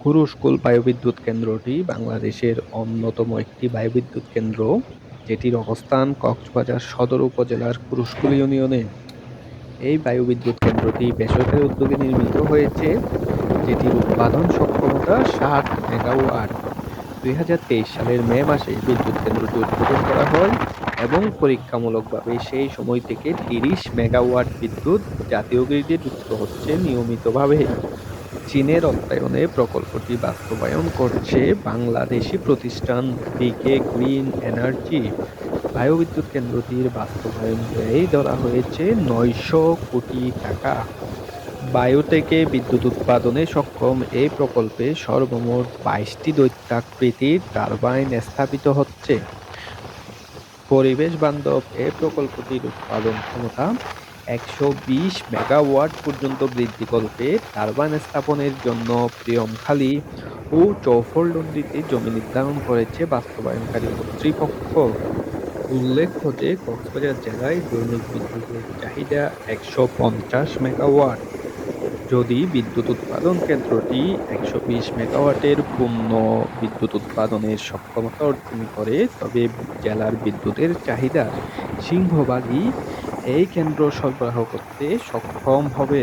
খুরুশকুল বায়ুবিদ্যুৎ কেন্দ্রটি বাংলাদেশের অন্যতম একটি বায়ুবিদ্যুৎ কেন্দ্র, যেটির অবস্থান কক্সবাজার সদর উপজেলার খুরুশকুল ইউনিয়নে। এই বায়ুবিদ্যুৎ কেন্দ্রটি বেসরকারি উদ্যোগে নির্মিত হয়েছে, যেটির উৎপাদন সক্ষমতা 60 মেগাওয়াট। ২০২৩ সালের মে মাসে বিদ্যুৎ কেন্দ্রটি উদ্বোধন করা হয় এবং পরীক্ষামূলকভাবে সেই সময় থেকে ৩০ মেগাওয়াট বিদ্যুৎ জাতীয় গ্রিডে যুক্ত হচ্ছে নিয়মিতভাবে। চীনের অর্থায়নে প্রকল্পটি বাস্তবায়ন করছে বাংলাদেশি প্রতিষ্ঠান বিকে গ্রিন এনার্জি। বায়ুবিদ্যুৎ কেন্দ্রটির বাস্তবায়ন ব্যয় ধরা হয়েছে ৯০০ কোটি টাকা। বায়ু থেকে বিদ্যুৎ উৎপাদনে সক্ষম এই প্রকল্পে সর্বমোট ২২টি দৈত্যাকৃতির টারবাইন স্থাপিত হচ্ছে। পরিবেশ বান্ধব এ প্রকল্পটির উৎপাদন ক্ষমতা ১২০ মেগাওয়াট পর্যন্ত বৃদ্ধি করবে। টারবাইন স্থাপনের জন্য প্রিয়মখালী ও চৌফরনদীতে জমি নির্ধারণ করেছে বাস্তবায়নকারী কর্তৃপক্ষ। উল্লেখ্য যে কক্সবাজার জেলায় দৈনিক বিদ্যুতের চাহিদা ১৫০ মেগাওয়াট। যদি বিদ্যুৎ উৎপাদন কেন্দ্রটি ১২০ মেগাওয়াটের পূর্ণ বিদ্যুৎ উৎপাদনের সক্ষমতা অর্জন করে, তবে জেলার বিদ্যুতের চাহিদার সিংহভাগই এই কেন্দ্র সরবরাহ করতে সক্ষম হবে।